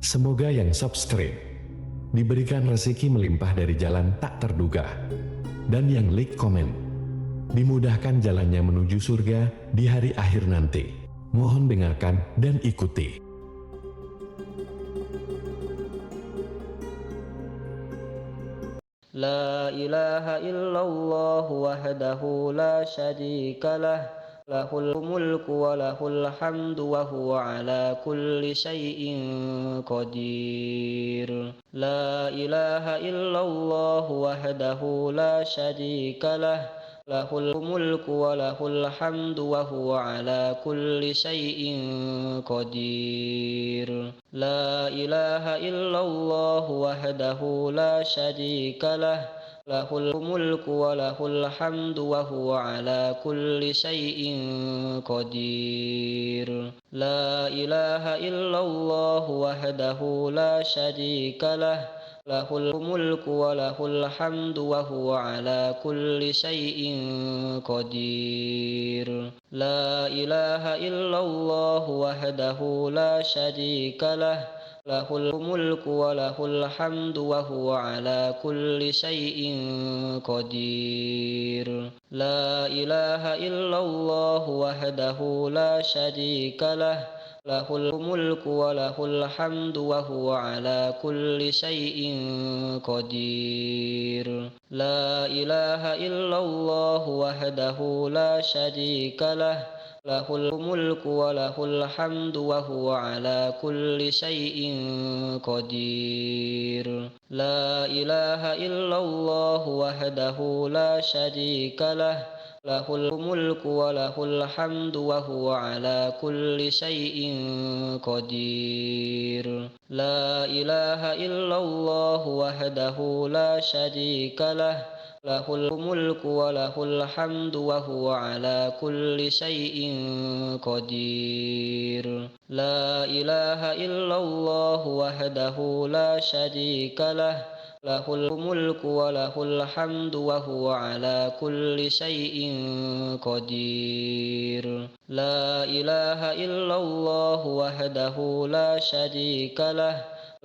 Semoga yang subscribe diberikan rezeki melimpah dari jalan tak terduga, dan yang like komen dimudahkan jalannya menuju surga di hari akhir nanti. Mohon dengarkan dan ikuti. La ilaha illallah wahdahu la syarika lah, lahul mulku wa lahul hamdu wa huwa ala kulli syai'in qadir. La ilaha illallah wahdahu la syarika lah, lahul mulku wa lahul hamdu wa huwa ala kulli syai'in qadir. La ilaha illallah wahdahu la syarika lah, lahul mulku wa lahul hamdu wa huwa ala kulli syai'in qadir. La ilaha illallah wahdahu la syarika lah, lahul mulku wa lahul hamdu wa huwa ala kulli syai'in qadir. La ilaha illallah wahdahu la syarika lah, lahul mulku wa lahul hamdu wa huwa ala kulli syai'in qadir. La ilaha illallah wahdahu la syarika lah, lahul mulku wa lahul hamdu wa huwa ala kulli syai'in qadir. La ilaha illallah wahdahu la syarika lah, lahul mulku wa lahul hamdu wa huwa ala kulli syai'in qadir. La ilaha illallah wahdahu la syarika lah, lahul mulku wa lahul hamdu wa huwa ala kulli syai'in qadir. La ilaha illallah wahdahu la syarika lah, lahul mulku wa lahul hamdu wa huwa ala kulli syai'in qadir. La ilaha illallah wahdahu la syarika lah, lahul mulku wa lahul hamdu wa huwa ala kulli syai'in qadir. La ilaha illallah wahdahu la syarika lah,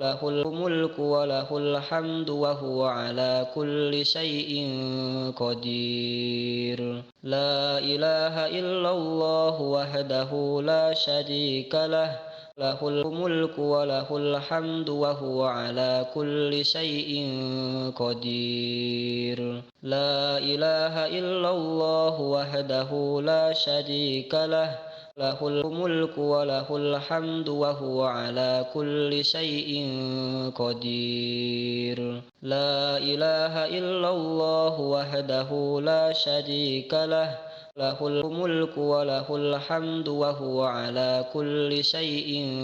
lahul mulku wa lahul hamdu wa huwa ala kulli syai'in qadir. La ilaha illallah wahdahu la syarika lah, lahul mulku wa lahul hamdu wa huwa ala kulli syai'in qadir. La ilaha illallah wahdahu la syarika lah, lahul mulku wa lahul hamdu wa huwa ala kulli syai'in qadir. La ilaha illallah wahdahu la syarika lah, lahul mulku wa lahul hamdu wa huwa ala kulli syai'in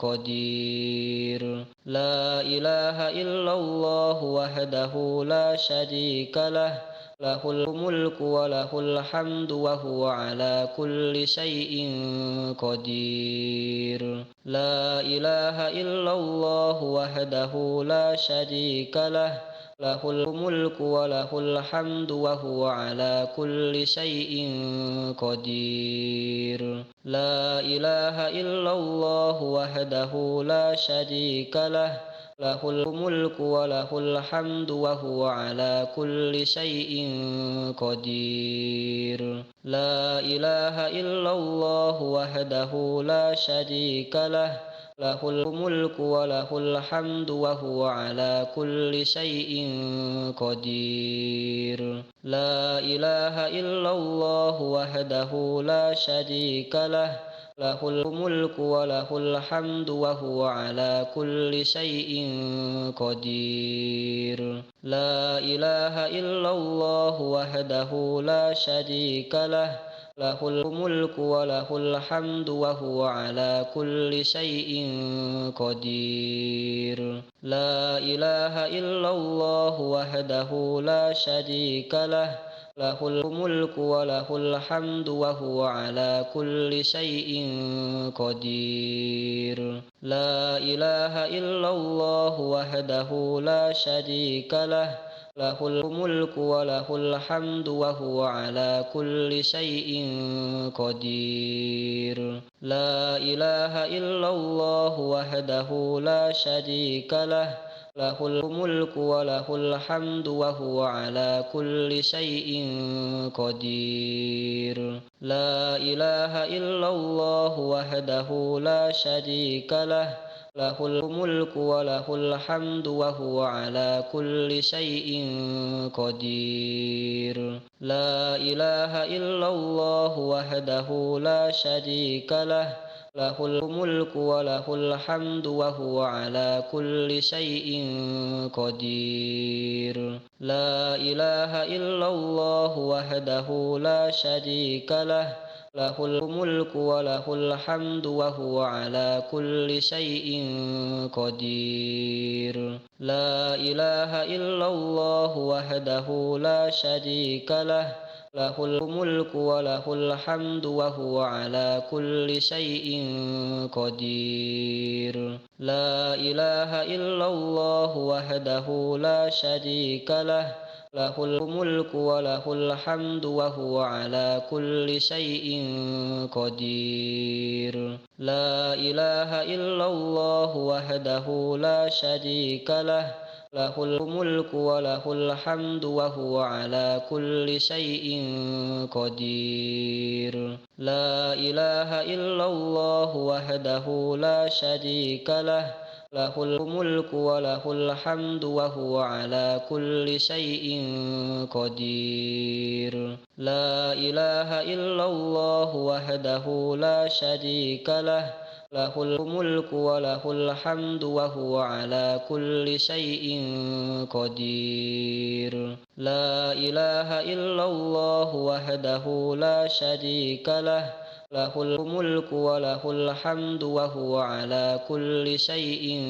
qadir. La ilaha illallah wahdahu la syarika lah, lahul mulku wa lahul hamdu wa huwa ala kulli syai'in qadir. La ilaha illallah wahdahu la syarika lah, lahul mulku wa lahul hamdu wa huwa ala kulli syai'in qadir. La ilaha illallah wahdahu la syarika lah, lahul mulku wa lahul hamdu wa huwa ala kulli syai'in qadir. La ilaha illallah wahdahu la syarika lah, lahul mulku wa lahul hamdu wa huwa ala kulli syai'in qadir. La ilaha illallah wahdahu la syarika lah, lahul mulku wa lahul hamdu wa huwa ala kulli syai'in qadir. La ilaha illallah wahdahu la syarika lah, lahul mulku wa lahul hamdu wa huwa ala kulli syai'in qadir. La ilaha illallah wahdahu la syarika lah, lahul mulku wa lahul hamdu wa huwa ala kulli syai'in qadir. La ilaha illallah wahdahu la syarika lah, lahul mulku wa lahul hamdu wa huwa ala kulli syai'in qadir. La ilaha illallah wahdahu la syarika lah, lahul mulku wa lahul hamdu wa huwa ala kulli syai'in qadir. La ilaha illallah wahdahu la syarika lah, lahul mulku wa lahul hamdu wa huwa ala kulli syai'in qadir. La ilaha illallah wahdahu la syarika lah, lahul mulku wa lahul hamdu wa huwa ala kulli syai'in qadir. La ilaha illallah wahdahu la syarika lah, lahul mulku wa lahul hamdu wa huwa ala kulli syai'in qadir. La ilaha illallah wahdahu la syarika lah, lahul mulku wa lahul hamdu wa huwa ala kulli syai'in qadir. La ilaha illallah wahdahu la syarika lah, lahul mulku wa lahul hamdu wa huwa ala kulli syai'in qadir. La ilaha illallah wahdahu la syarika lah, lahul mulku wa lahul hamdu wa huwa ala kulli syai'in qadir. La ilaha illallah wahdahu la syarika lah, lahul mulku wa lahul hamdu wa huwa ala kulli syai'in qadir. La ilaha illallah wahdahu la syarika lah, lahul mulku wa lahul hamdu wa huwa ala kulli syai'in qadir. La ilaha illallah wahdahu la syarika lah, lahul mulku wa lahul hamdu wa huwa ala kulli syai'in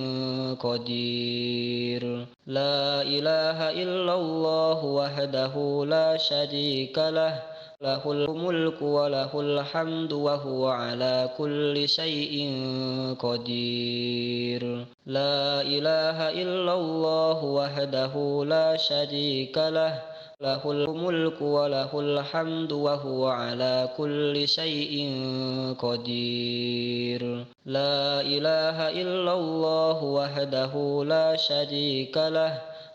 qadir. La ilaha illallah wahdahu la syarika lah, lahul mulku wa lahul hamdu wa huwa ala kulli syai'in qadir. La ilaha illallah wahdahu la syarika lah, lahul mulku wa lahul hamdu wa huwa ala kulli syai'in qadir. La ilaha illallah wahdahu la syarika lah,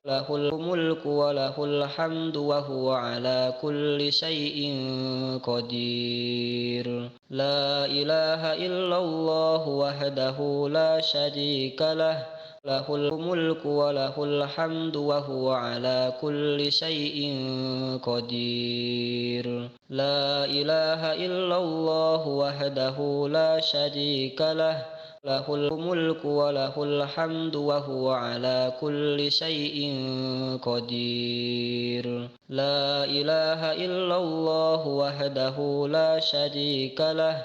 lahul mulku wa lahul hamdu wa huwa ala kulli syai'in qadir. La ilaha illallah wahdahu la syarika lah, lahul mulku wa lahul hamdu wa huwa ala kulli syai'in qadir. La ilaha illallah wahdahu la syarika lah, lahul mulku wa lahul hamdu wa huwa ala kulli syai'in qadir. La ilaha illallah wahdahu la syarika lah,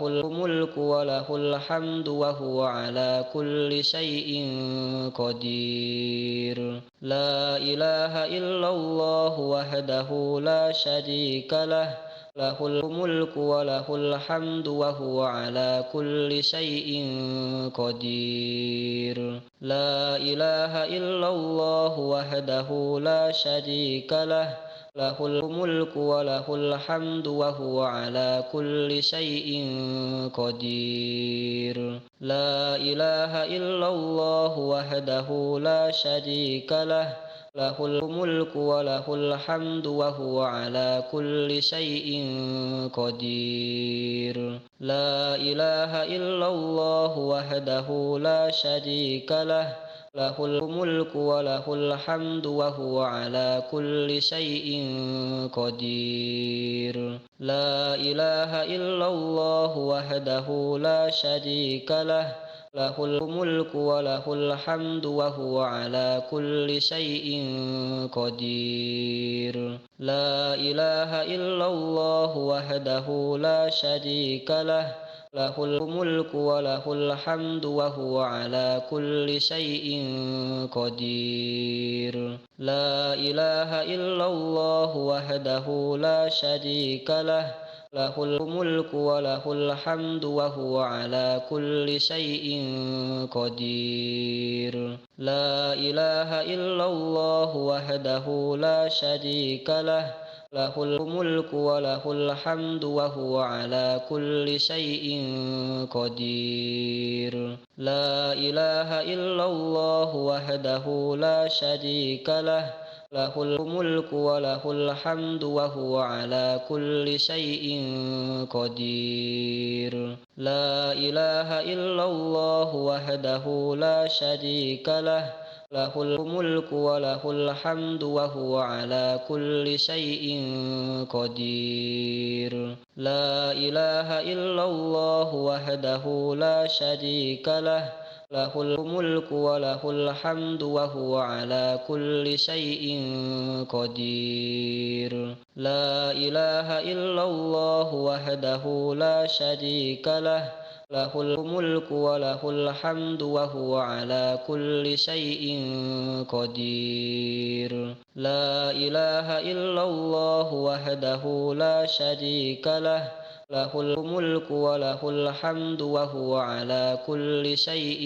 lahul mulku wa lahul hamdu wa huwa ala kulli syai'in qadir. La ilaha illallah wahdahu la syarika lah, lahul mulku wa lahul hamdu wa huwa ala kulli syai'in qadir. La ilaha illallah wahdahu la syarika lah, lahul mulku wa lahul hamdu wa huwa ala kulli syai'in qadir. La ilaha illallah wahdahu la syarika lah, lahul mulku wa lahul hamdu wa huwa ala kulli syai'in qadir. La ilaha illallah wahdahu la syarika lah, lahul mulku wa lahul hamdu wa huwa ala kulli syai'in qadir. La ilaha illallah wahdahu la syarika lah, lahul mulku wa lahul hamdu wa huwa ala kulli syai'in qadir. La ilaha illallah wahdahu la syarika lah, lahul mulku wa lahul hamdu wa huwa ala kulli syai'in qadir. La ilaha illallah wahdahu la syarika lah, له الملك وله الحمد وهو على كل شيء قدير لا إله إلا الله وحده لا شريك له له الملك وله الحمد وهو على كل شيء قدير لا إله إلا الله وحده لا شريك له له الملك وله الحمد وهو على كل شيء قدير لا إله إلا الله وحده لا شريك له له الملك وله الحمد وهو على كل شيء قدير لا إله إلا الله وحده لا شريك له له الملك وله الحمد وهو على كل شيء قدير لا إله إلا الله وحده لا شريك له له الملك وله الحمد وهو على كل شيء قدير لا إله إلا الله وحده لا شريك له له الملك وله الحمد وهو على كل شيء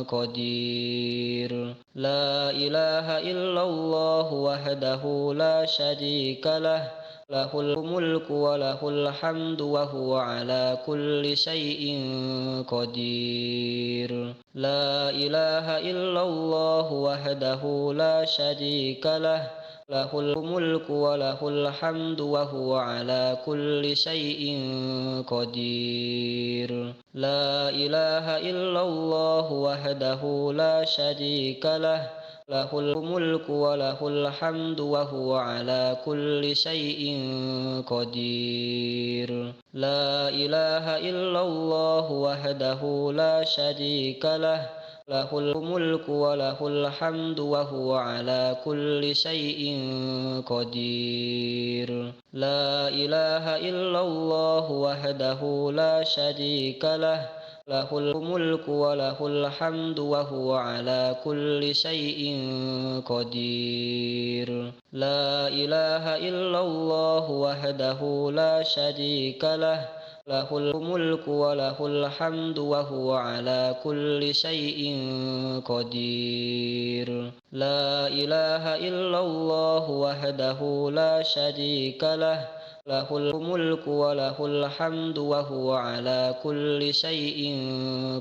قدير لا إله إلا الله وحده لا شريك له له الملك وله الحمد وهو على كل شيء قدير لا إله إلا الله وحده لا شريك له له الملك وله الحمد وهو على كل شيء قدير لا إله إلا الله وحده لا شريك له له الملك وله الحمد وهو على كل شيء قدير لا إله إلا الله وحده لا شريك له له الملك وله الحمد وهو على كل شيء قدير لا إله إلا الله وحده لا شريك له له الملك وله الحمد وهو على كل شيء قدير لا إله إلا الله وحده لا شريك له له الملك وله الحمد وهو على كل شيء قدير لا إله إلا الله وحده لا شريك له له الملك وله الحمد وهو على كل شيء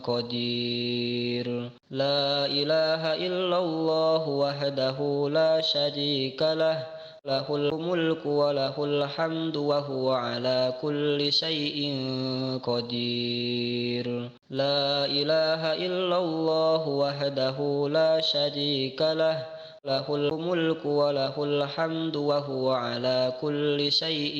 قدير لا إله إلا الله وحده لا شريك له له الملك وله الحمد وهو على كل شيء قدير لا إله إلا الله وحده لا شريك له له الملك وله الحمد وهو على كل شيء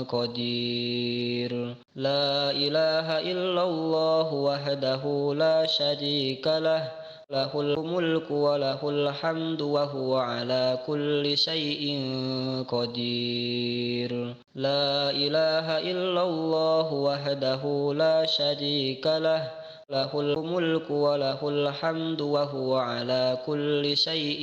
قدير لا إله إلا الله وحده لا شريك له له الملك وله الحمد وهو على كل شيء قدير لا إله إلا الله وحده لا شريك له له الملك وله الحمد وهو على كل شيء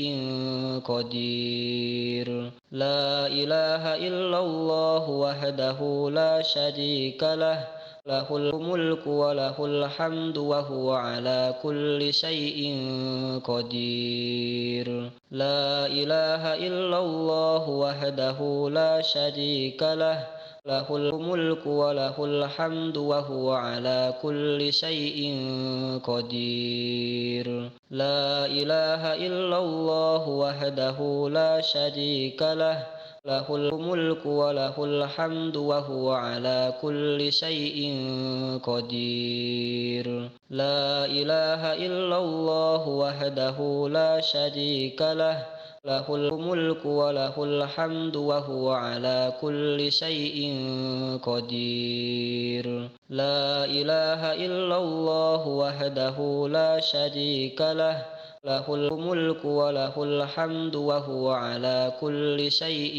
قدير لا إله إلا الله وحده لا شريك له له الملك وله الحمد وهو على كل شيء قدير لا إله إلا الله وحده لا شريك له له الملك وله الحمد وهو على كل شيء قدير لا إله إلا الله وحده لا شريك له له الملك وله الحمد وهو على كل شيء قدير لا إله إلا الله وحده لا شريك له له الملك وله الحمد وهو على كل شيء قدير لا إله إلا الله وحده لا شريك له له الملك وله الحمد وهو على كل شيء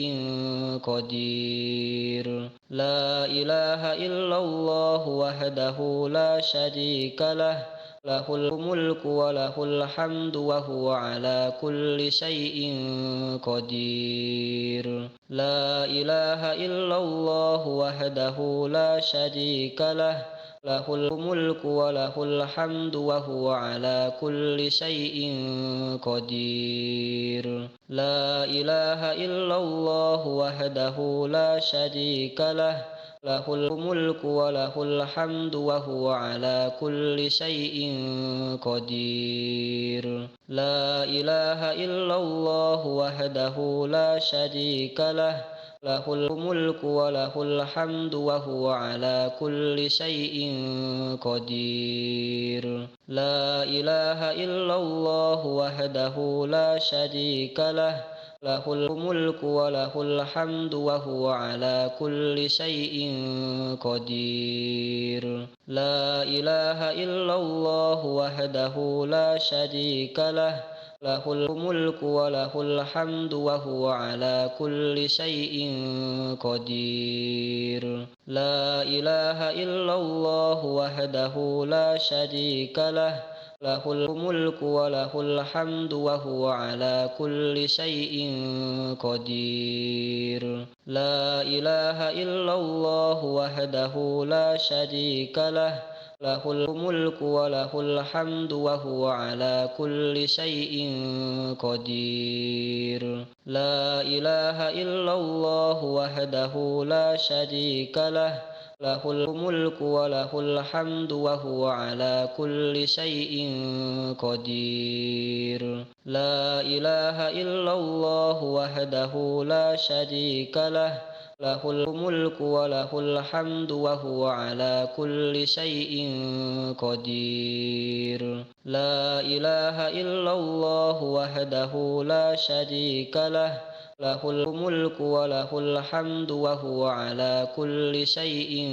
قدير لا إله إلا الله وحده لا شريك له lahul mulku wa lahul hamdu wa huwa ala kulli syai'in qadir. La ilaha illallah wahdahu la syarika lah, lahul mulku wa lahul hamdu wa huwa ala kulli syai'in qadir. La ilaha illallah wahdahu la syarika lah, lahul mulku wa lahul hamdu wa huwa ala kulli syai'in qadir. La ilaha illallah wahdahu la syarika lah, lahul mulku wa lahul hamdu wa huwa ala kulli syai'in qadir. La ilaha illallah wahdahu la syarika lah, lahul mulku wa lahul hamdu wa huwa ala kulli syai'in qadir. La ilaha illallah wahdahu la syarika lah, lahul mulku wa lahul hamdu wa huwa ala kulli syai'in qadir. La ilaha illallah wahdahu la syarika lah, lahul mulku wa lahul hamdu wa huwa ala kulli syai'in qadir. La ilaha illallah wahdahu la syarika lah, lahul mulku wa lahul hamdu wa huwa ala kulli syai'in qadir. La ilaha illallah wahdahu la syarika lah, lahul mulku wa lahul hamdu wa huwa ala kulli syai'in qadir. La ilaha illallah wahdahu la syarika lah, lahul mulku wa lahul hamdu wa huwa ala kulli syai'in qadir. La ilaha illallah wahdahu la syarika lah, lahul mulku wa lahul hamdu wa huwa ala kulli syai'in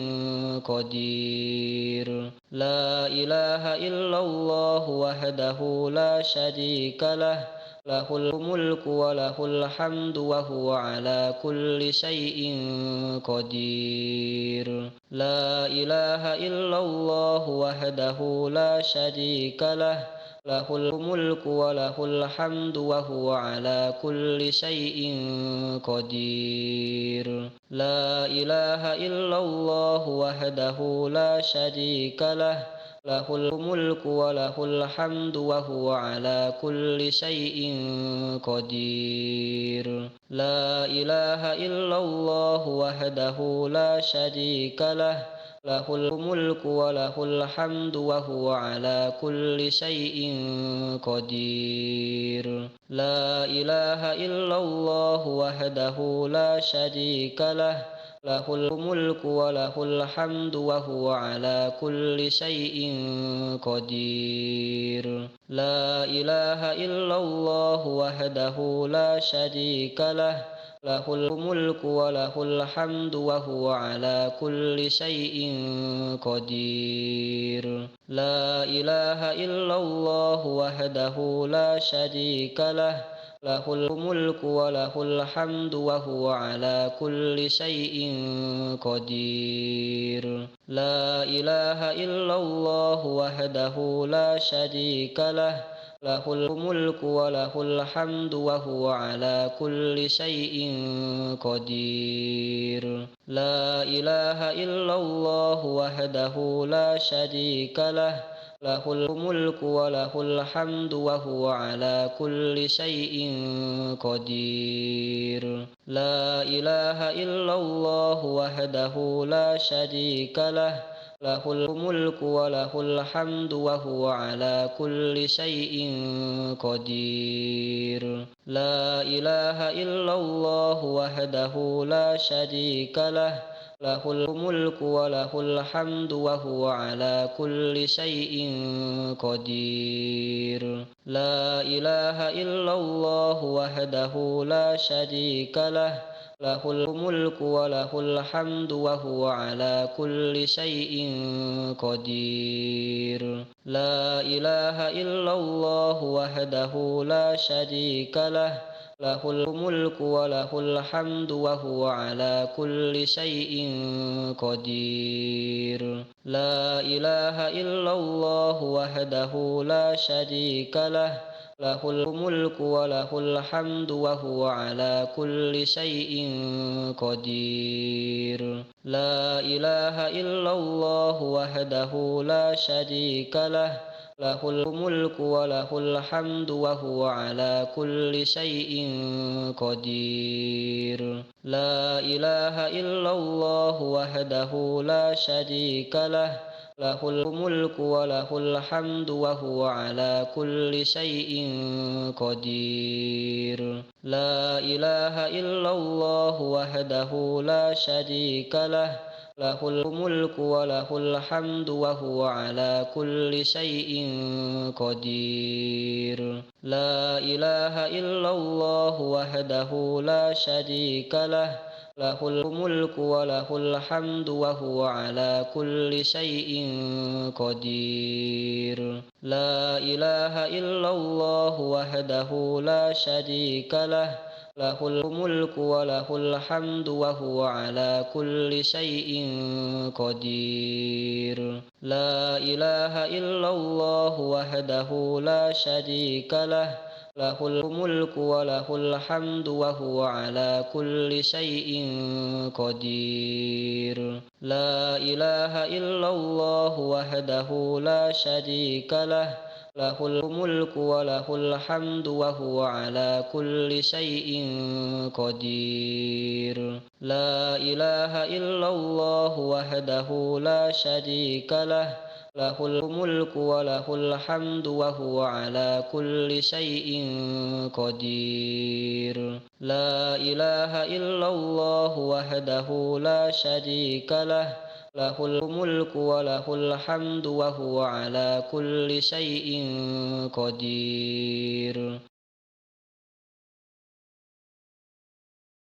qadir. La ilaha illallah wahdahu la syarika lah, lahul mulku wa lahul hamdu wa huwa ala kulli syai'in qadir. La ilaha illallah wahdahu la syarika lah, lahul mulku wa lahul hamdu wa huwa ala kulli syai'in qadir. La ilaha illallah wahdahu la syarika lah, lahul mulku wa lahul hamdu wa huwa ala kulli syai'in qadir. La ilaha illallah wahdahu la syarika lah, lahul mulku wa lahul hamdu wa huwa ala kulli syai'in qadir. La ilaha illallah wahdahu la syarika lah, lahul mulku wa lahul hamdu wa huwa ala kulli syai'in qadir. La ilaha illallah wahdahu la syarika lah, lahul mulku wa lahul hamdu wa huwa ala kulli syai'in qadir. La ilaha illallah wahdahu la syarika lah, lahul mulku wa lahul hamdu wa huwa ala kulli syai'in qadir. La ilaha illallah wahdahu la syarika lah, lahul mulku wa lahul hamdu wa huwa ala kulli syai'in qadir. La ilaha illallah wahdahu la syarika lah, lahul mulku wa lahul hamdu wa huwa ala kulli syai'in qadir. La ilaha illallah wahdahu la syarika lah, lahul mulku wa lahul hamdu wa huwa ala kulli syai'in qadir. La ilaha illallah wahdahu la syarika lah, lahul mulku wa lahul hamdu wa huwa ala kulli syai'in qadir. La ilaha illallah wahdahu la syarika lah, lahul mulku wa lahul hamdu wa huwa ala kulli syai'in qadir. La ilaha illallah wahdahu la syarika lah, له الملك وله الحمد وهو على كل شيء قدير لا إله إلا الله وحده لا شريك له له الملك وله الحمد وهو على كل شيء قدير لا إله إلا الله وحده لا شريك له له الملك وله الحمد وهو على كل شيء قدير لا إله إلا الله وحده لا شريك له له الملك وله الحمد وهو على كل شيء قدير لا إله إلا الله وحده لا شريك له له الملك وله الحمد وهو على كل شيء قدير لا إله إلا الله وحده لا شريك له له الملك وله الحمد وهو على كل شيء قدير لا إله إلا الله وحده لا شريك له له الملك وله الحمد وهو على كل شيء قدير لا إله إلا الله وحده لا شريك له له الملك وله الحمد وهو على كل شيء قدير لا إله إلا الله وحده لا شريك له له الملك وله الحمد وهو على كل شيء قدير لا إله إلا الله وحده لا شريك له له الملك وله الحمد وهو على كل شيء قدير لا إله إلا الله وحده لا شريك له له الملك وله الحمد وهو على كل شيء قدير